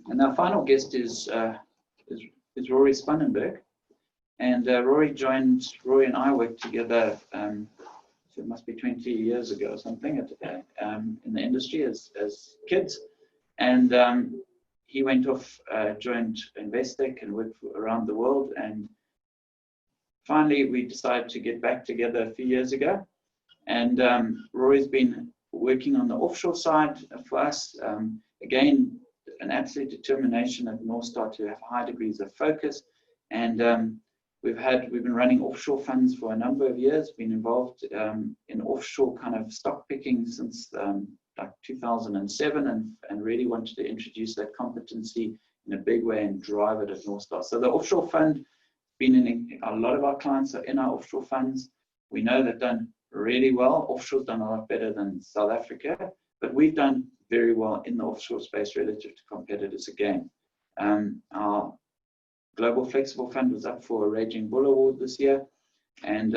And our final guest is Rory Spannenberg. And Rory and I worked together, so it must be 20 years ago or something, in the industry as kids. And he went off, joined Investec and worked around the world. And finally, we decided to get back together a few years ago. And Rory's been working on the offshore side for us. Again, an absolute determination at Northstar to have high degrees of focus. And we've been running offshore funds for a number of years, been involved in offshore kind of stock picking since like 2007, and really wanted to introduce that competency in a big way and drive it at Northstar. So the offshore fund, a lot of our clients are in our offshore funds. We know they've done really well. Offshore's done a lot better than South Africa, but we've done very well in the offshore space relative to competitors again. Our Global Flexible Fund was up for a Raging Bull Award this year, and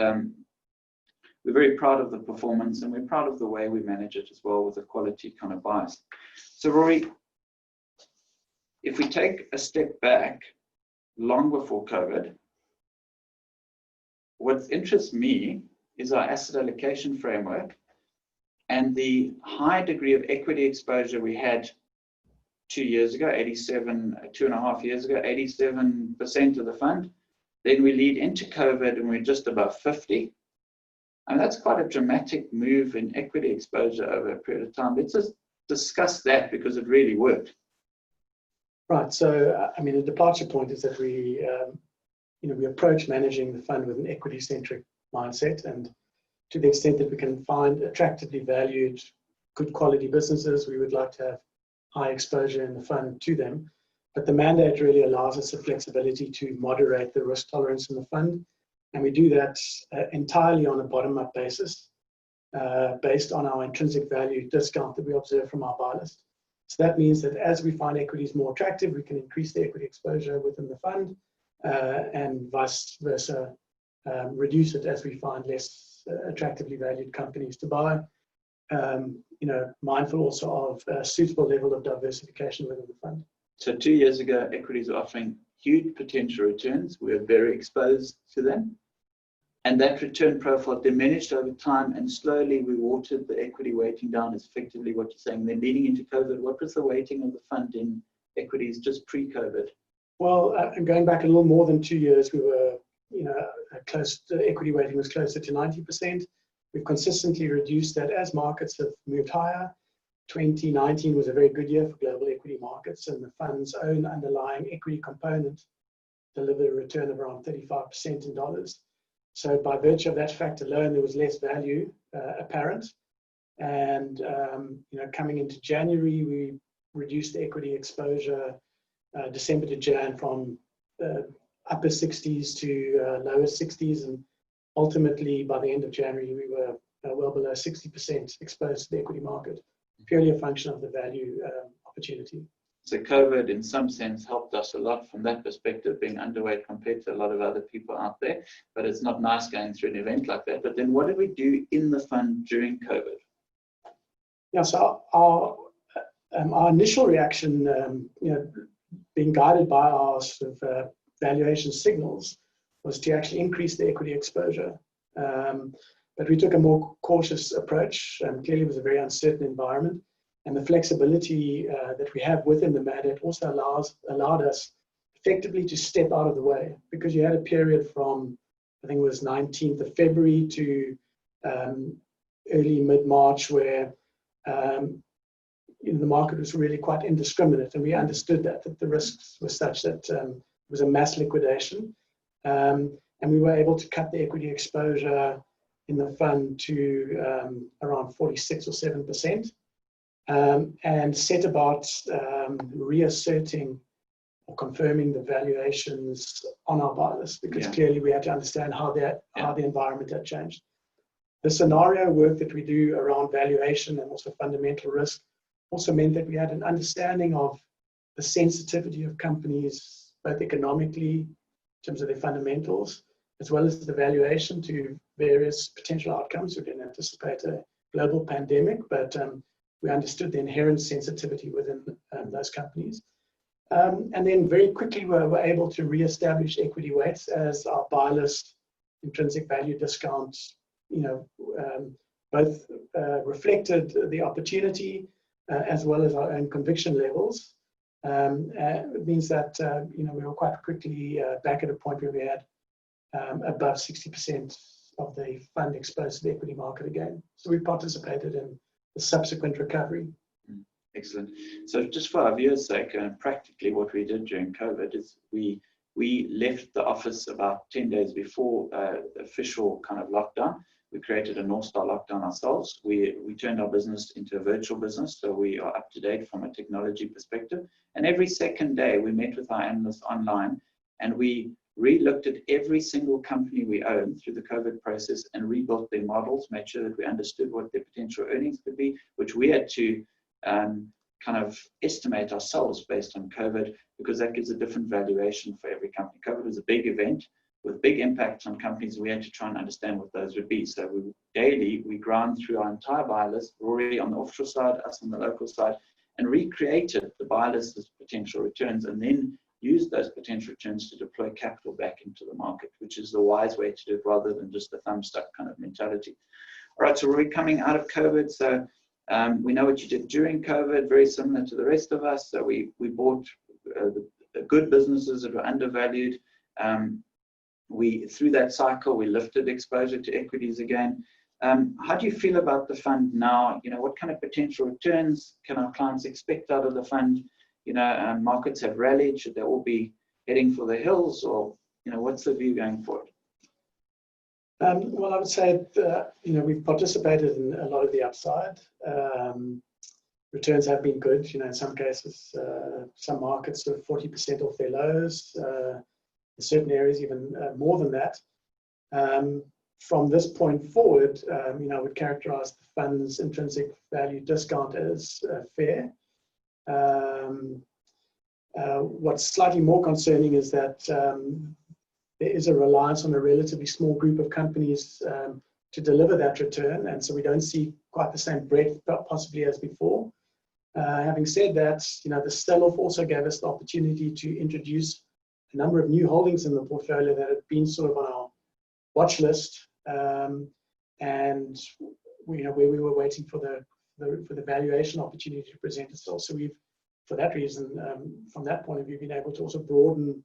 we're very proud of the performance, and we're proud of the way we manage it as well with a quality kind of bias. So Rory, if we take a step back, long before COVID, what interests me is our asset allocation framework and the high degree of equity exposure we had 2 years ago, 2.5 years ago, 87% of the fund. Then we lead into COVID and we're just above 50. And that's quite a dramatic move in equity exposure over a period of time. Let's just discuss that because it really worked. Right. So, I mean, the departure point is that we approach managing the fund with an equity-centric mindset, and to the extent that we can find attractively valued, good quality businesses, we would like to have high exposure in the fund to them. But the mandate really allows us the flexibility to moderate the risk tolerance in the fund. And we do that entirely on a bottom-up basis, based on our intrinsic value discount that we observe from our buy list. So that means that as we find equities more attractive, we can increase the equity exposure within the fund, and vice versa, reduce it as we find less attractively valued companies to buy. Mindful also of a suitable level of diversification within the fund. So 2 years ago, equities were offering huge potential returns. We were very exposed to them. And that return profile diminished over time, and slowly we watered the equity weighting down, is effectively what you're saying. Then leading into COVID, what was the weighting of the fund in equities just pre-COVID? Well, going back a little more than 2 years, we were, the equity weighting was closer to 90%. We've consistently reduced that as markets have moved higher. 2019 was a very good year for global equity markets, and the fund's own underlying equity component delivered a return of around 35% in dollars. So by virtue of that fact alone, there was less value apparent. And coming into January, we reduced the equity exposure December to Jan from upper 60s to lower 60s, and ultimately by the end of January we were well below 60% exposed to the equity market, purely a function of the value opportunity. So COVID in some sense helped us a lot from that perspective, being underweight compared to a lot of other people out there, but it's not nice going through an event like that. But then what did we do in the fund during COVID? Yeah, so our initial reaction, being guided by our sort of valuation signals, was to actually increase the equity exposure. But we took a more cautious approach. Clearly it was a very uncertain environment, and the flexibility that we have within the mandate also allowed us effectively to step out of the way, because you had a period from, I think it was 19th of February to early mid-March where the market was really quite indiscriminate, and we understood that the risks were such that it was a mass liquidation, and we were able to cut the equity exposure in the fund to around 46 or 7%, and set about reasserting or confirming the valuations on our buy list, because clearly we had to understand how the environment had changed. The scenario work that we do around valuation and also fundamental risk also meant that we had an understanding of the sensitivity of companies, both economically in terms of their fundamentals, as well as the valuation to various potential outcomes. We didn't anticipate a global pandemic, but we understood the inherent sensitivity within those companies. And then very quickly we were able to re-establish equity weights as our buy list intrinsic value discounts, both reflected the opportunity as well as our own conviction levels. It means that we were quite quickly back at a point where we had above 60% of the fund exposed to the equity market again. So we participated in the subsequent recovery. Excellent. So just for our viewers' sake, practically what we did during COVID is we left the office about 10 days before the official kind of lockdown. We created a Northstar lockdown ourselves. We turned our business into a virtual business, so we are up to date from a technology perspective. And every second day, we met with our analysts online, and we re-looked at every single company we owned through the COVID process and rebuilt their models, made sure that we understood what their potential earnings could be, which we had to kind of estimate ourselves based on COVID, because that gives a different valuation for every company. COVID was a big event with big impacts on companies. We had to try and understand what those would be. So daily, we ground through our entire buy list, Rory on the offshore side, us on the local side, and recreated the buy list as potential returns, and then used those potential returns to deploy capital back into the market, which is the wise way to do it rather than just the thumb stuck kind of mentality. All right, so Rory, coming out of COVID, so we know what you did during COVID, very similar to the rest of us. So we bought the good businesses that were undervalued. Through that cycle, we lifted exposure to equities again. How do you feel about the fund now? What kind of potential returns can our clients expect out of the fund? Markets have rallied. Should they all be heading for the hills, or what's the view going forward? Well, I would say that, we've participated in a lot of the upside. Returns have been good. In some cases, some markets are 40% off their lows. In certain areas, even more than that. From this point forward, I would characterize the fund's intrinsic value discount as fair. What's slightly more concerning is that there is a reliance on a relatively small group of companies to deliver that return, and so we don't see quite the same breadth possibly as before. Having said that, the sell-off also gave us the opportunity to introduce a number of new holdings in the portfolio that had been sort of on our watch list, and where we were waiting for the valuation opportunity to present itself. So we've, for that reason, from that point of view, been able to also broaden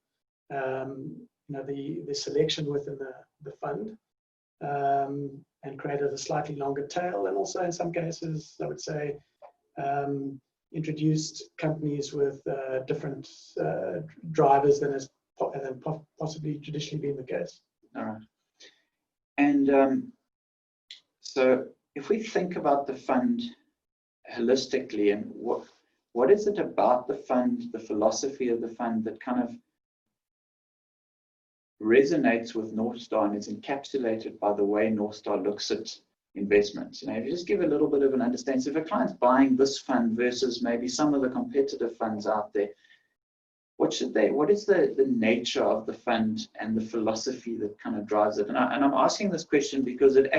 the selection within the fund, and created a slightly longer tail, and also in some cases, I would say, introduced companies with different drivers than has possibly traditionally been the case. All right. And so if we think about the fund holistically, and what is it about the fund, the philosophy of the fund, that kind of resonates with Northstar and is encapsulated by the way Northstar looks at investments? If you just give a little bit of an understanding. So if a client's buying this fund versus maybe some of the competitive funds out there, what is the nature of the fund and the philosophy that kind of drives it? And I'm asking this question because it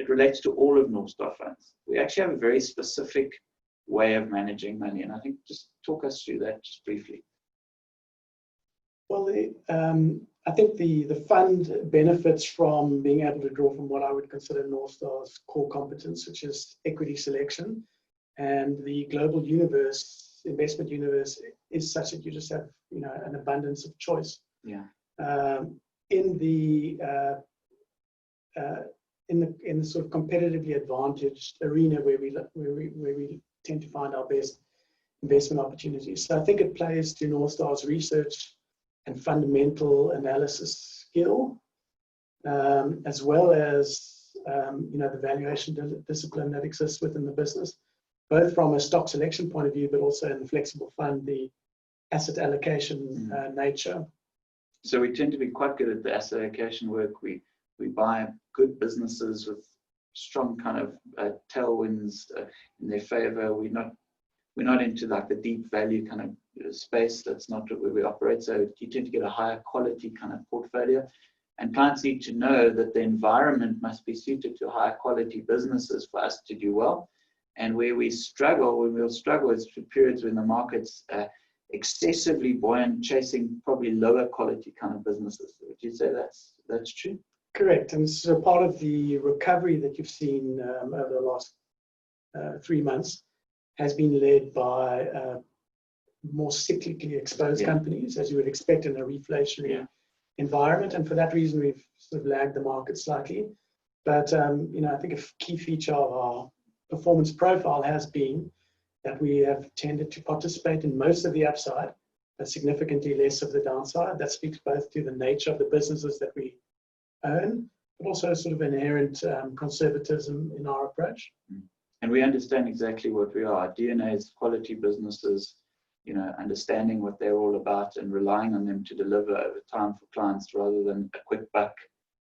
relates to all of Northstar funds. We actually have a very specific way of managing money, and I think just talk us through that just briefly. Well, I think the fund benefits from being able to draw from what I would consider Northstar's core competence, which is equity selection, and the global investment universe is such that you just have an abundance of choice. Yeah. In the sort of competitively advantaged arena where we tend to find our best investment opportunities. So I think it plays to Northstar's research and fundamental analysis skill, as well as the valuation discipline that exists within the business, both from a stock selection point of view, but also in the flexible fund, the asset allocation nature. So we tend to be quite good at the asset allocation work. We buy good businesses with strong kind of tailwinds in their favor. We're not into like the deep value kind of space. That's not where we operate. So you tend to get a higher quality kind of portfolio. And clients need to know that the environment must be suited to higher quality businesses for us to do well. And where we'll struggle is through periods when the markets excessively buoyant, chasing probably lower quality kind of businesses. Would you say that's true? Correct. And so part of the recovery that you've seen over the last 3 months has been led by more cyclically exposed companies, as you would expect in a reflationary environment. And for that reason, we've sort of lagged the market slightly. But I think a key feature of our performance profile has been that we have tended to participate in most of the upside, but significantly less of the downside. That speaks both to the nature of the businesses that we own, but also sort of inherent conservatism in our approach. And we understand exactly what we are. DNA is quality businesses, understanding what they're all about and relying on them to deliver over time for clients rather than a quick buck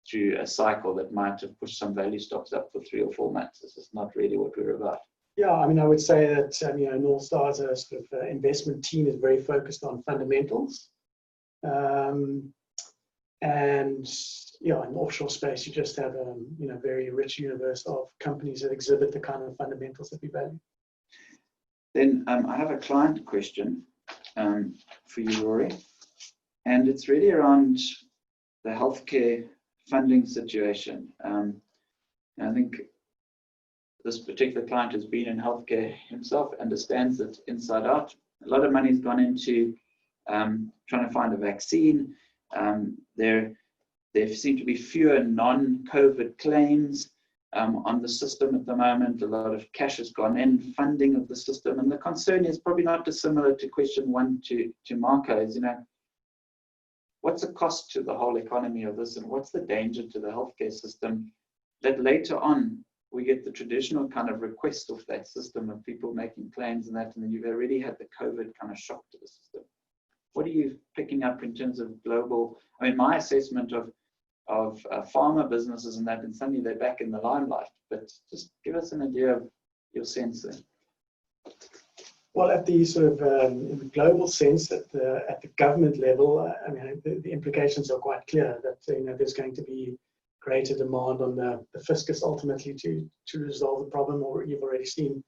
through a cycle that might have pushed some value stocks up for 3 or 4 months. This is not really what we're about. Yeah, I mean, I would say that Northstar as a sort of investment team is very focused on fundamentals. And in the offshore space, you just have a very rich universe of companies that exhibit the kind of fundamentals that we value. Then I have a client question for you, Rory, and it's really around the healthcare funding situation. And I think this particular client has been in healthcare himself, understands it inside out. A lot of money has gone into trying to find a vaccine. There seem to be fewer non-COVID claims on the system at the moment. A lot of cash has gone in, funding of the system. And the concern is probably not dissimilar to question 1 to Marco is, what's the cost to the whole economy of this, and what's the danger to the healthcare system that later on we get the traditional kind of request of that system of people making claims and that, and then you've already had the COVID kind of shock to the system. What are you picking up in terms of global? I mean, my assessment of pharma businesses and that, and suddenly they're back in the limelight. But just give us an idea of your sense there. Well, at the sort of in the global sense, at the government level, I mean, the implications are quite clear that there's going to be greater demand on the fiscus ultimately to resolve the problem, or you've already seen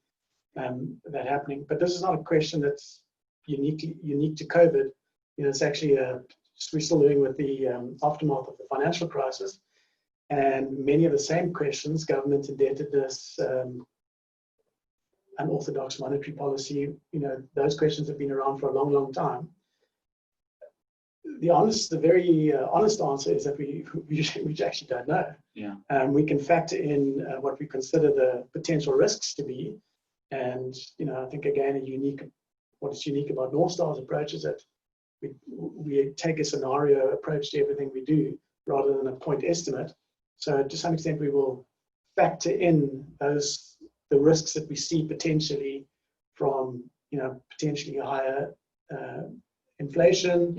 that happening. But this is not a question that's unique to COVID. It's actually we're still living with the aftermath of the financial crisis, and many of the same questions, government indebtedness, unorthodox monetary policy, those questions have been around for a long, long time. The very honest answer is that we actually don't know. Yeah. We can factor in what we consider the potential risks to be, and I think again what is unique about Northstar's approach is that we take a scenario approach to everything we do rather than a point estimate. So to some extent, we will factor in the risks that we see potentially from potentially higher inflation,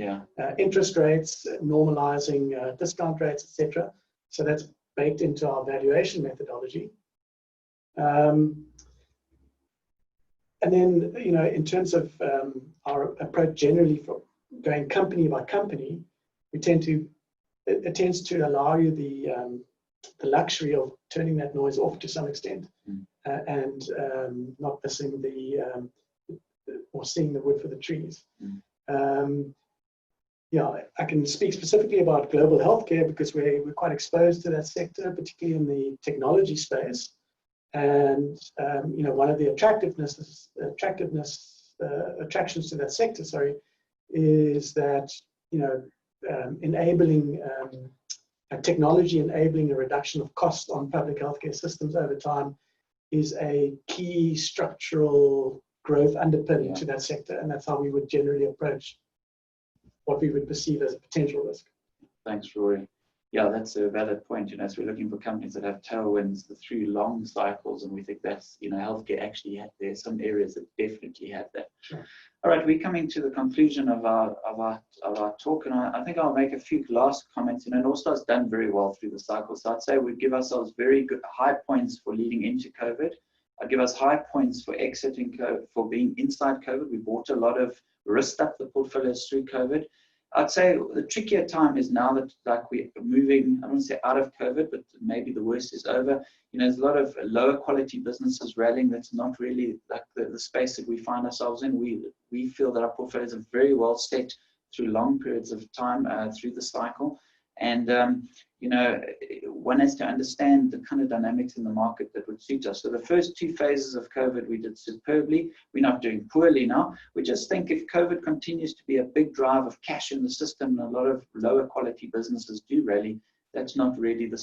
interest rates, normalizing discount rates, etc. So that's baked into our valuation methodology. And then in terms of our approach generally for going company by company, it tends to allow you the luxury of turning that noise off to some extent, and not missing or seeing the wood for the trees. I can speak specifically about global healthcare because we're quite exposed to that sector, particularly in the technology space. And one of the attractions to that sector, is that enabling technology, enabling a reduction of cost on public healthcare systems over time is a key structural growth underpinning to that sector, and that's how we would generally approach what we would perceive as a potential risk. Thanks, Rory. Yeah, that's a valid point. As we're looking for companies that have tailwinds through long cycles, and we think that's, healthcare actually there's some areas that definitely have that. Sure. All right, we're coming to the conclusion of our talk, and I think I'll make a few last comments. Northstar's done very well through the cycle, so I'd say we give ourselves very good high points for leading into COVID. I'd give us high points for exiting COVID, for being inside COVID. We bought a lot of risked up the portfolios through COVID. I'd say the trickier time is now that like we're moving, I don't want to say out of COVID, but maybe the worst is over. You know, there's a lot of lower quality businesses rallying. That's not really like the space that we find ourselves in. We feel that our portfolios are very well set through long periods of time through the cycle. And, you know, one has to understand the kind of dynamics in the market that would suit us. So the first 2 phases of COVID, we did superbly. We're not doing poorly now. We just think if COVID continues to be a big drive of cash in the system and a lot of lower quality businesses do rally, that's not really the